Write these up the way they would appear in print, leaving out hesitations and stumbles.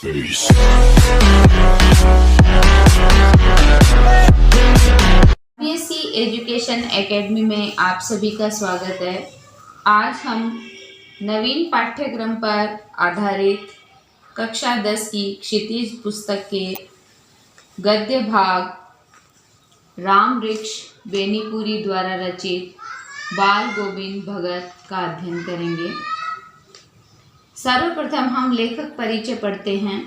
face. BSc education academy में आप सभी का स्वागत है। आज हम नवीन पाठ्यक्रम पर आधारित कक्षा 10 की क्षितिज पुस्तक के गद्य भाग राम वृक्ष बेनीपुरी द्वारा रचित बाल गोविंद भगत का अध्ययन करेंगे। सर्वप्रथम हम लेखक परिचय पढ़ते हैं।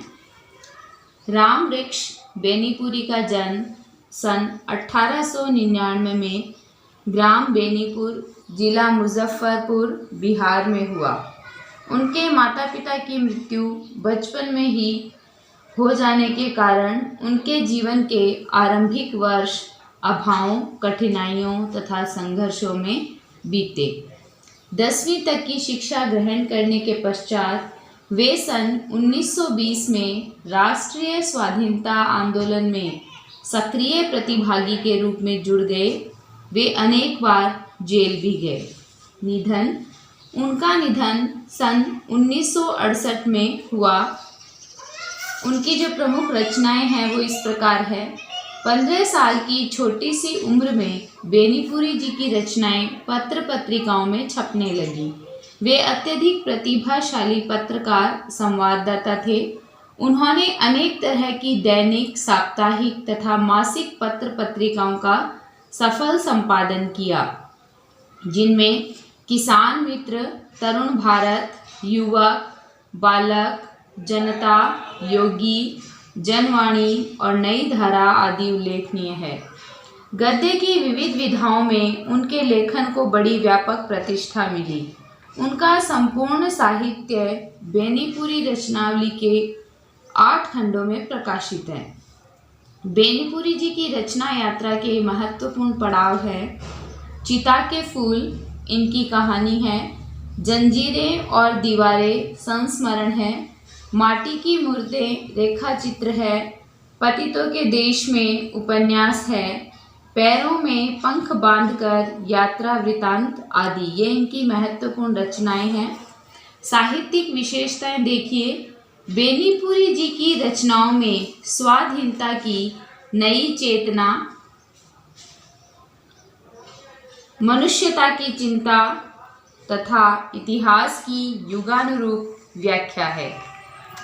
राम वृक्ष बेनीपुरी का जन्म सन 1899 में ग्राम बेनीपुर, जिला मुजफ्फरपुर, बिहार में हुआ। उनके माता पिता की मृत्यु बचपन में ही हो जाने के कारण उनके जीवन के आरंभिक वर्ष अभावों, कठिनाइयों तथा संघर्षों में बीते। 10वीं तक की शिक्षा ग्रहण करने के पश्चात वे सन 1920 में राष्ट्रीय स्वाधीनता आंदोलन में सक्रिय प्रतिभागी के रूप में जुड़ गए। वे अनेक बार जेल भी गए। उनका निधन सन 1968 में हुआ। उनकी जो प्रमुख रचनाएं हैं वो इस प्रकार है। 15 साल की छोटी सी उम्र में बेनीपुरी जी की रचनाएं पत्र पत्रिकाओं में छपने लगी। वे अत्यधिक प्रतिभाशाली पत्रकार, संवाददाता थे। उन्होंने अनेक तरह की दैनिक, साप्ताहिक तथा मासिक पत्र पत्रिकाओं का सफल संपादन किया, जिनमें किसान मित्र, तरुण भारत, युवक, बालक, जनता, योगी, जनवाणी और नई धारा आदि उल्लेखनीय है। गद्य की विविध विधाओं में उनके लेखन को बड़ी व्यापक प्रतिष्ठा मिली। उनका संपूर्ण साहित्य बेनीपुरी रचनावली के 8 खंडों में प्रकाशित है। बेनीपुरी जी की रचना यात्रा के महत्वपूर्ण पड़ाव है चिता के फूल, इनकी कहानी है। जंजीरें और दीवारें संस्मरण है। माटी की मूर्तें रेखा चित्र है। पतितों के देश में उपन्यास है। पैरों में पंख बांधकर यात्रा वृतांत आदि ये इनकी महत्वपूर्ण रचनाएं हैं। साहित्यिक विशेषताएं देखिए। बेनीपुरी जी की रचनाओं में स्वाधीनता की नई चेतना, मनुष्यता की चिंता तथा इतिहास की युगानुरूप व्याख्या है।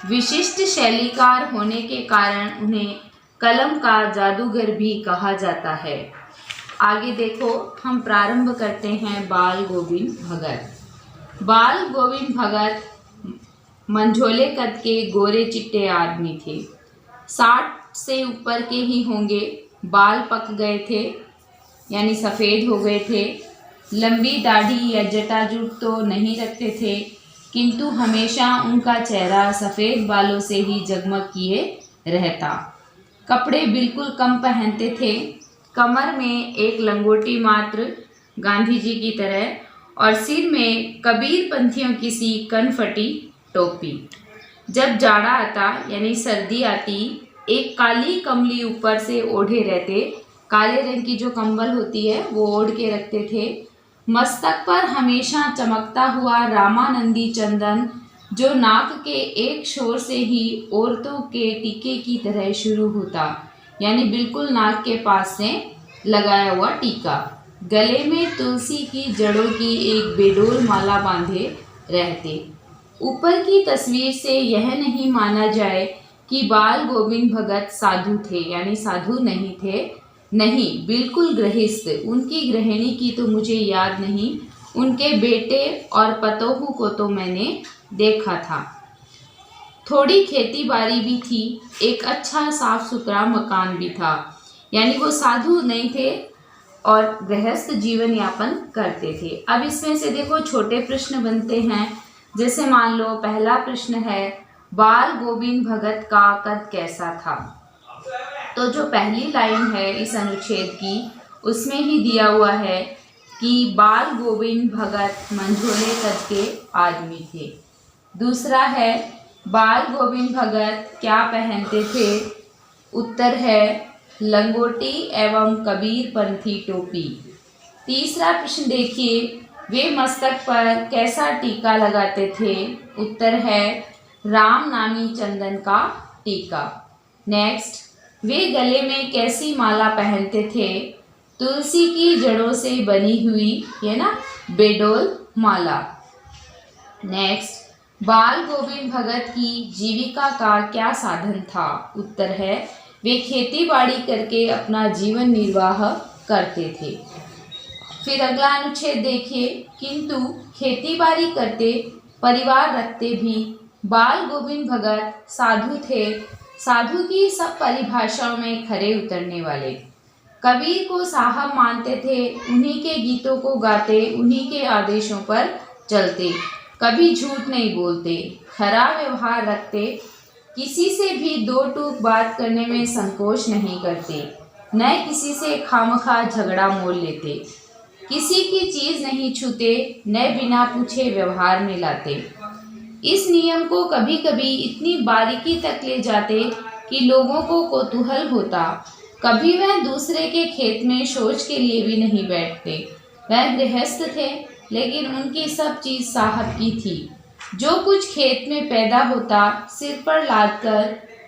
विशिष्ट शैलीकार होने के कारण उन्हें कलम का जादूगर भी कहा जाता है। आगे देखो, हम प्रारंभ करते हैं बाल गोविंद भगत। बाल गोविंद भगत मंझोले कद के गोरे चिट्टे आदमी थे। 60 से ऊपर के ही होंगे। बाल पक गए थे, यानी सफ़ेद हो गए थे। लंबी दाढ़ी या जटाजूट तो नहीं रखते थे, किंतु हमेशा उनका चेहरा सफ़ेद बालों से ही जगमग किए रहता। कपड़े बिल्कुल कम पहनते थे। कमर में एक लंगोटी मात्र, गांधी जी की तरह, और सिर में कबीर पंथियों की सी कनफटी टोपी। जब जाड़ा आता यानी सर्दी आती, एक काली कमली ऊपर से ओढ़े रहते। काले रंग की जो कंबल होती है वो ओढ़ के रखते थे। मस्तक पर हमेशा चमकता हुआ रामानंदी चंदन, जो नाक के एक छोर से ही औरतों के टीके की तरह शुरू होता, यानी बिल्कुल नाक के पास से लगाया हुआ टीका। गले में तुलसी की जड़ों की एक बेडोल माला बांधे रहते। ऊपर की तस्वीर से यह नहीं माना जाए कि बाल गोविंद भगत साधु थे, यानी साधु नहीं थे। नहीं, बिल्कुल गृहस्थ। उनकी गृहिणी की तो मुझे याद नहीं। उनके बेटे और पतोहू को तो मैंने देखा था। थोड़ी खेती बाड़ी भी थी। एक अच्छा साफ सुथरा मकान भी था, यानी वो साधु नहीं थे और गृहस्थ जीवन यापन करते थे। अब इसमें से देखो छोटे प्रश्न बनते हैं। जैसे मान लो पहला प्रश्न है, बाल गोविंद भगत का कद कैसा था? तो जो पहली लाइन है इस अनुच्छेद की, उसमें ही दिया हुआ है कि बाल गोविंद भगत मंझोले कद के आदमी थे। दूसरा है, बाल गोविंद भगत क्या पहनते थे? उत्तर है लंगोटी एवं कबीर पंथी टोपी। तीसरा प्रश्न देखिए, वे मस्तक पर कैसा टीका लगाते थे? उत्तर है राम नामी चंदन का टीका। नेक्स्ट, वे गले में कैसी माला पहनते थे? तुलसी की जड़ों से बनी हुई, ये ना, बेडोल माला। नेक्स्ट, बाल गोविंद भगत की जीविका का क्या साधन था? उत्तर है, वे खेती बाड़ी करके अपना जीवन निर्वाह करते थे। फिर अगला अनुच्छेद देखिए, किंतु खेती बाड़ी करते, परिवार रखते भी बाल गोविंद भगत साधु थे, साधु की सब परिभाषाओं में खरे उतरने वाले। कबीर को साहब मानते थे, उन्हीं के गीतों को गाते, उन्हीं के आदेशों पर चलते, कभी झूठ नहीं बोलते, खरा व्यवहार रखते, किसी से भी दो टूक बात करने में संकोच नहीं करते, न किसी से खामखा झगड़ा मोल लेते, किसी की चीज नहीं छूते, न बिना पूछे व्यवहार में लाते। इस नियम को कभी कभी इतनी बारीकी तक ले जाते कि लोगों को कौतूहल होता। कभी वह दूसरे के खेत में शौच के लिए भी नहीं बैठते। वह गृहस्थ थे, लेकिन उनकी सब चीज साहब की थी। जो कुछ खेत में पैदा होता, सिर पर लादकर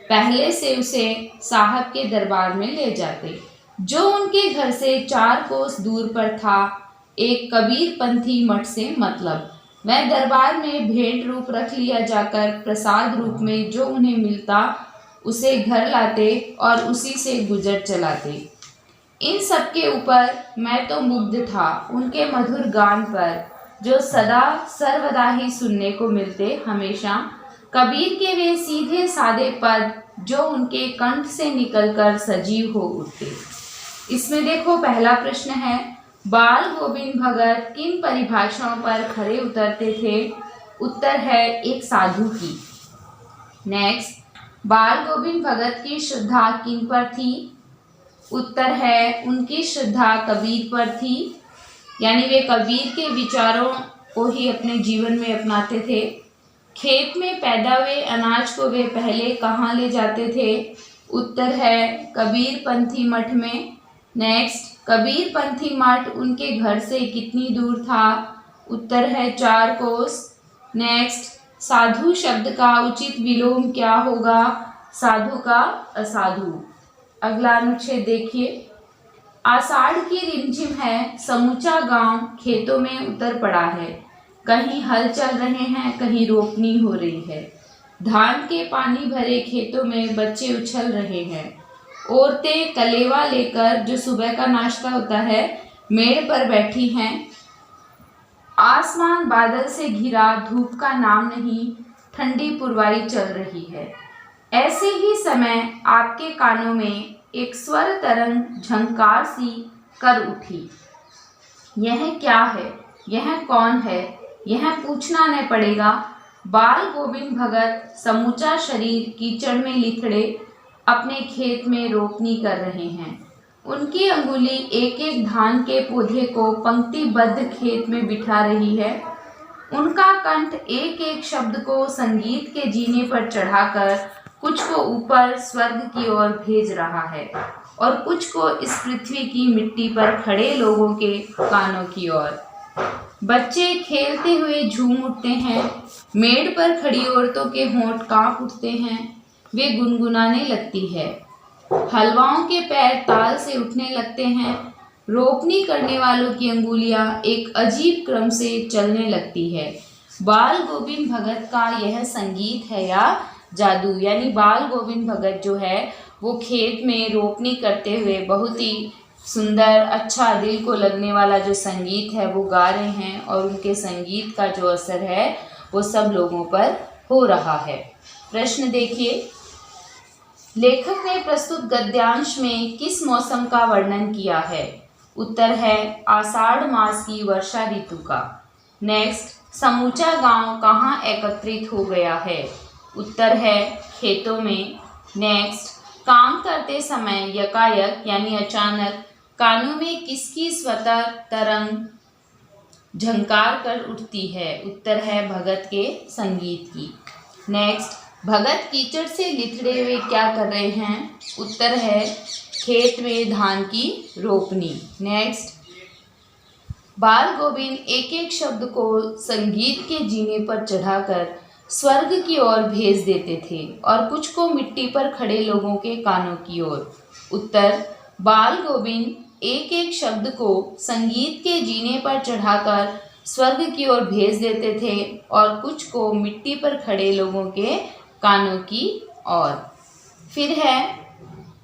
पहले से उसे साहब के दरबार में ले जाते, जो उनके घर से 4 कोस दूर पर था, एक कबीर पंथी मठ से मतलब। वह दरबार में भेंट रूप रख लिया जाकर प्रसाद रूप में जो उन्हें मिलता उसे घर लाते और उसी से गुजर चलाते। इन सब के ऊपर मैं तो मुग्ध था उनके मधुर गान पर, जो सदा सर्वदा ही सुनने को मिलते हमेशा। कबीर के वे सीधे सादे पद जो उनके कंठ से निकलकर सजीव हो उठते। इसमें देखो, पहला प्रश्न है, बाल गोविंद भगत किन परिभाषाओं पर खरे उतरते थे? उत्तर है, एक साधु की। नेक्स्ट, बाल गोविंद भगत की श्रद्धा किन पर थी? उत्तर है, उनकी श्रद्धा कबीर पर थी, यानी वे कबीर के विचारों को ही अपने जीवन में अपनाते थे। खेत में पैदा हुए अनाज को वे पहले कहाँ ले जाते थे? उत्तर है, कबीर पंथी मठ में। नेक्स्ट, कबीर पंथी मठ उनके घर से कितनी दूर था? उत्तर है, 4 कोस। नेक्स्ट, साधु शब्द का उचित विलोम क्या होगा? साधु का असाधु। अगला अनुच्छेद देखिए, आषाढ़ की रिमझिम है, समूचा गांव खेतों में उतर पड़ा है। कहीं हल चल रहे हैं, कहीं रोपनी हो रही है। धान के पानी भरे खेतों में बच्चे उछल रहे हैं। औरतें कलेवा लेकर, जो सुबह का नाश्ता होता है, मेड़ पर बैठी हैं। आसमान बादल से घिरा, धूप का नाम नहीं, ठंडी पुरवाई चल रही है। ऐसे ही समय आपके कानों में एक स्वर तरंग झंकार सी कर उठी। यह क्या है? यह कौन है? यह पूछना न पड़ेगा। बाल गोविंद भगत समूचा शरीर कीचड़ में लिथड़े अपने खेत में रोपनी कर रहे हैं। उनकी अंगुली एक एक धान के पौधे को पंक्तिबद्ध खेत में बिठा रही है। उनका कंठ एक एक शब्द को संगीत के जीने पर चढ़ाकर कुछ को ऊपर स्वर्ग की ओर भेज रहा है और कुछ को इस पृथ्वी की मिट्टी पर खड़े लोगों के कानों की ओर। बच्चे खेलते हुए झूम उठते हैं। मेड़ पर खड़ी औरतों के होंठ कांप उठते हैं। वे गुनगुनाने लगती है। हलवाओं के पैर ताल से उठने लगते हैं। रोपनी करने वालों की अंगुलियां एक अजीब क्रम से चलने लगती है। बाल गोविंद भगत का यह संगीत है या जादू, यानी बाल गोविंद भगत जो है वो खेत में रोपनी करते हुए बहुत ही सुंदर, अच्छा, दिल को लगने वाला जो संगीत है वो गा रहे हैं और उनके संगीत का जो असर है वो सब लोगों पर हो रहा है। प्रश्न देखिए, लेखक ने प्रस्तुत गद्यांश में किस मौसम का वर्णन किया है? उत्तर है, आषाढ़ मास की वर्षा ऋतु का। नेक्स्ट, समूचा गांव कहाँ एकत्रित हो गया है? उत्तर है, खेतों में। नेक्स्ट, काम करते समय यकायक यानी अचानक कानों में किसकी स्वतः तरंग झंकार कर उठती है? उत्तर है, भगत के संगीत की। नेक्स्ट, भगत कीचड़ से लिथड़े हुए क्या कर रहे हैं? उत्तर है, खेत में धान की रोपनी। नेक्स्ट, बाल गोविंद एक एक शब्द को संगीत के जीने पर चढ़ाकर स्वर्ग की ओर भेज देते थे और कुछ को मिट्टी पर खड़े लोगों के कानों की ओर। उत्तर, बाल गोविंद एक एक शब्द को संगीत के जीने पर चढ़ाकर स्वर्ग की ओर भेज देते थे और कुछ को मिट्टी पर खड़े लोगों के कानों की ओर। फिर है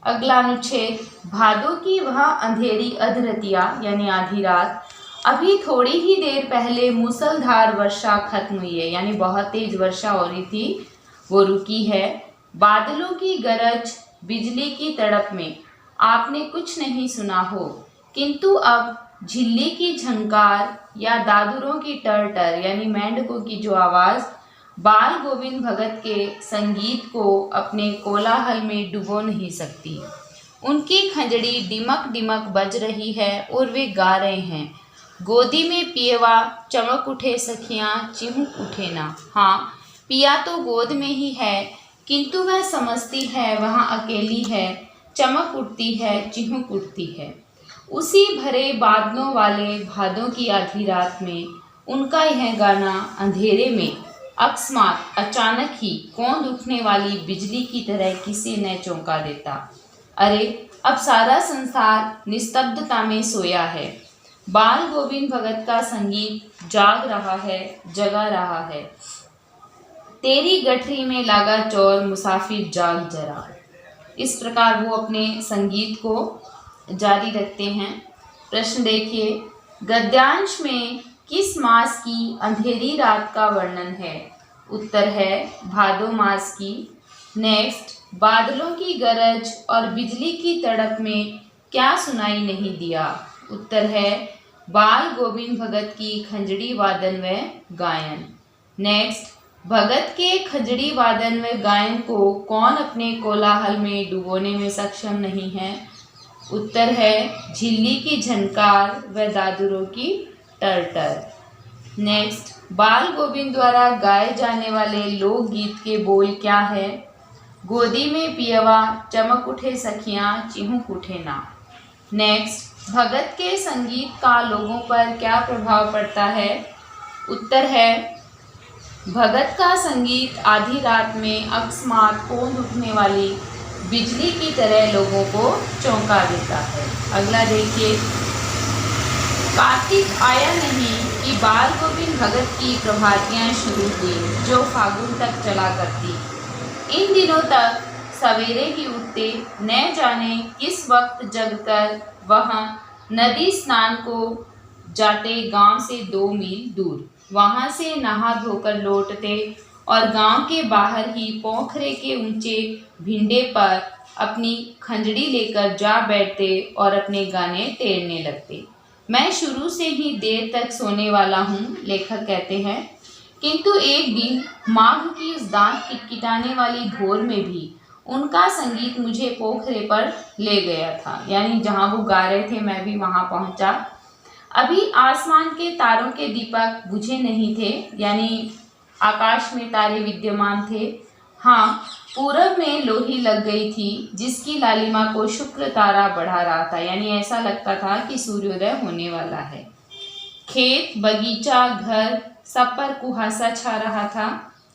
अगला अनुच्छेद, भादों की वह अंधेरी अधरतिया यानी आधी रात, अभी थोड़ी ही देर पहले मूसलधार वर्षा खत्म हुई है, यानी बहुत तेज वर्षा हो रही थी, वो रुकी है। बादलों की गरज, बिजली की तड़प में आपने कुछ नहीं सुना हो, किंतु अब झिल्ली की झंकार या दादुरों की टर यानी मेंढकों की जो आवाज़ बाल गोविंद भगत के संगीत को अपने कोलाहल में डुबो नहीं सकती। उनकी खंजड़ी डिमक डिमक बज रही है और वे गा रहे हैं, गोदी में पियवा चमक उठे सखियाँ चिहुक उठे ना। हाँ, पिया तो गोद में ही है, किंतु वह समझती है वहाँ अकेली है, चमक उठती है, चिहुक उठती है। उसी भरे बादलों वाले भादों की आधी रात में उनका यह गाना अंधेरे में अकस्मात अचानक ही कौंध उठने वाली बिजली की तरह किसी ने चौंका देता। अरे, अब सारा संसार निस्तब्धता में सोया है। बाल गोविंद भगत का संगीत जाग रहा है, जगा रहा है। तेरी गठरी में लागा चोर मुसाफिर जाग जरा। इस प्रकार वो अपने संगीत को जारी रखते हैं। प्रश्न देखिए, गद्यांश में किस मास की अंधेरी रात का वर्णन है? उत्तर है भादो मास की। नेक्स्ट, बादलों की गरज और बिजली की तड़प में क्या सुनाई नहीं दिया? उत्तर है बाल गोविंद भगत की खंजड़ी वादन व गायन। नेक्स्ट, भगत के खंजड़ी वादन व गायन को कौन अपने कोलाहल में डुबोने में सक्षम नहीं है? उत्तर है झिल्ली की झनकार व दादुरों की टर। नेक्स्ट, बाल गोविंद द्वारा गाए जाने वाले लोकगीत के बोल क्या है? गोदी में पियवा चमक उठे सखियाँ चिहुक उठे ना। नेक्स्ट, भगत के संगीत का लोगों पर क्या प्रभाव पड़ता है? उत्तर है भगत का संगीत आधी रात में अकस्मात कौंध उठने वाली बिजली की तरह लोगों को चौंका देता है। अगला देखिए, कार्तिक आया नहीं कि बाल गोविंद भगत की प्रभातियाँ शुरू हुई जो फागुन तक चला करती। इन दिनों तक सवेरे ही उठते, न जाने किस वक्त जगकर वह नदी स्नान को जाते गांव से 2 मील दूर, वहां से नहा धोकर लौटते और गांव के बाहर ही पोखरे के ऊंचे भिंडे पर अपनी खंजड़ी लेकर जा बैठते और अपने गाने टेरने लगते। मैं शुरू से ही देर तक सोने वाला हूँ, लेखक कहते हैं, किंतु एक दिन माघ की उस दांत किटकिटाने वाली भोर में भी उनका संगीत मुझे पोखरे पर ले गया था, यानी जहाँ वो गा रहे थे मैं भी वहाँ पहुँचा। अभी आसमान के तारों के दीपक बुझे नहीं थे, यानी आकाश में तारे विद्यमान थे। हाँ, पूरब में लोही लग गई थी जिसकी लालिमा को शुक्र तारा बढ़ा रहा था, यानी ऐसा लगता था कि सूर्योदय होने वाला है। खेत, बगीचा, घर सब पर कुहासा छा रहा था,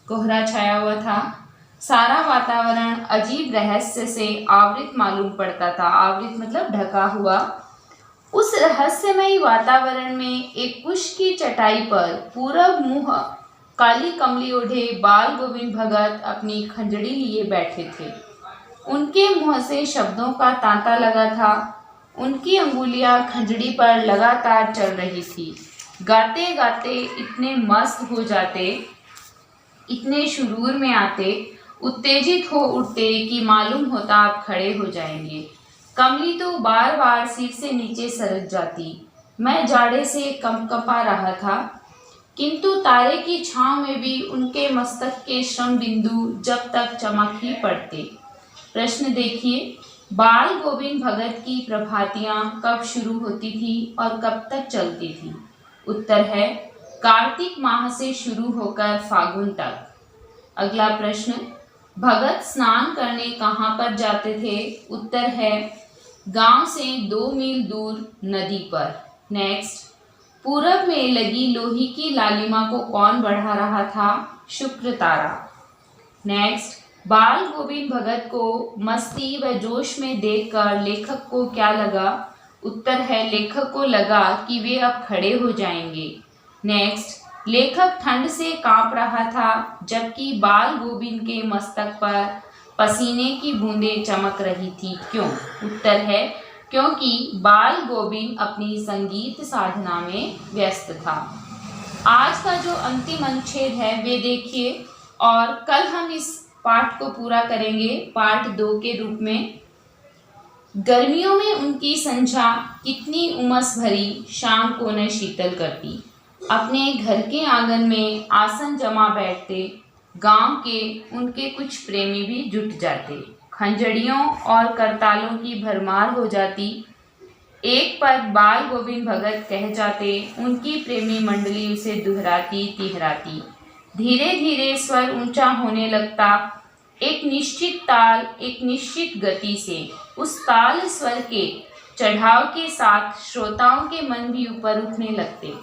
कोहरा छाया हुआ था। सारा वातावरण अजीब रहस्य से आवृत मालूम पड़ता था। आवृत मतलब ढका हुआ। उस रहस्यमयी वातावरण में एक कुश की चटाई पर पूरब मुँह काली कमली ओढ़े बाल गोविंद भगत अपनी खंजड़ी लिए बैठे थे। उनके मुंह से शब्दों का तांता लगा था। उनकी अंगुलियां खंजड़ी पर लगातार चल रही थी। गाते गाते इतने मस्त हो जाते, इतने शुरूर में आते, उत्तेजित हो उठते कि मालूम होता आप खड़े हो जाएंगे। कमली तो बार बार सिर से नीचे सरक जाती। मैं जाड़े से कंपकंपा रहा था, किंतु तारे की छांव में भी उनके मस्तक के श्रम बिंदु जब तक चमक ही पड़ते। प्रश्न देखिए, बाल गोविंद भगत की प्रभातियाँ कब शुरू होती थी और कब तक चलती थी? उत्तर है कार्तिक माह से शुरू होकर फागुन तक। अगला प्रश्न, भगत स्नान करने कहाँ पर जाते थे? उत्तर है गांव से 2 मील दूर नदी पर। नेक्स्ट, पूरब में लगी लोही की लालिमा को कौन बढ़ा रहा था? शुक्र तारा। नेक्स्ट, बाल गोविंद भगत को मस्ती व जोश में देखकर लेखक को क्या लगा? उत्तर है, लेखक को लगा कि वे अब खड़े हो जाएंगे। नेक्स्ट, लेखक ठंड से कांप रहा था जबकि बाल गोविंद के मस्तक पर पसीने की बूंदें चमक रही थी। क्यों? उत्तर है, क्योंकि बाल गोविंद अपनी संगीत साधना में व्यस्त था। आज का जो अंतिम अनुच्छेद है वे देखिए और कल हम इस पाठ को पूरा करेंगे पार्ट 2 के रूप में। गर्मियों में उनकी संझा कितनी उमस भरी शाम को न शीतल करती। अपने घर के आंगन में आसन जमा बैठते, गांव के उनके कुछ प्रेमी भी जुट जाते। खंजड़ियों और करतालों की भरमार हो जाती। एक पर बाल गोविंद भगत कह जाते, उनकी प्रेमी मंडली उसे दुहराती तिहराती। धीरे धीरे स्वर ऊंचा होने लगता, एक निश्चित ताल, एक निश्चित गति से। उस ताल स्वर के चढ़ाव के साथ श्रोताओं के मन भी ऊपर उठने लगते।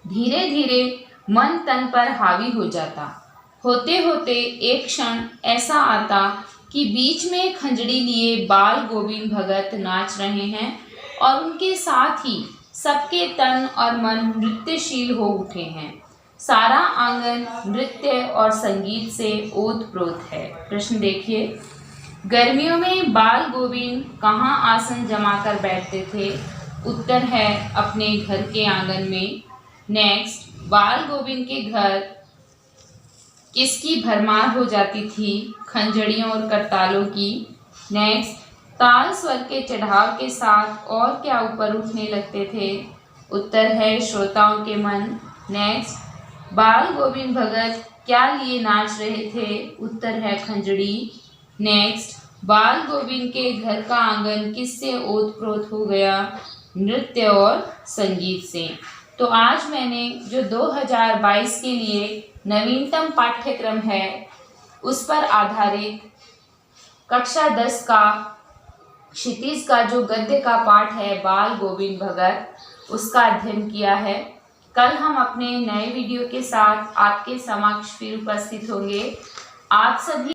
धीरे धीरे मन तन पर हावी हो जाता। होते होते एक क्षण ऐसा आता कि बीच में खंजड़ी लिए बाल गोविंद भगत नाच रहे हैं और उनके साथ ही सबके तन और मन नृत्यशील हो उठे हैं। सारा आंगन नृत्य और संगीत से ओत-प्रोत है। प्रश्न देखिए, गर्मियों में बाल गोविंद कहाँ आसन जमाकर बैठते थे? उत्तर है, अपने घर के आंगन में। नेक्स्ट, बाल गोविंद के घर किसकी भरमार हो जाती थी? खंजड़ियों और करतालों की। नेक्स्ट, ताल स्वर के चढ़ाव के साथ और क्या ऊपर उठने लगते थे? उत्तर है, श्रोताओं के मन। नेक्स्ट, बाल गोविंद भगत क्या लिए नाच रहे थे? उत्तर है, खंजड़ी। नेक्स्ट, बाल गोविंद के घर का आंगन किससे ओत-प्रोत हो गया? नृत्य और संगीत से। तो आज मैंने जो 2022 के लिए नवीनतम पाठ्यक्रम है उस पर आधारित कक्षा 10 का क्षितिज का जो गद्य का पाठ है बाल गोविंद भगत, उसका अध्ययन किया है। कल हम अपने नए वीडियो के साथ आपके समक्ष फिर उपस्थित होंगे। आप सभी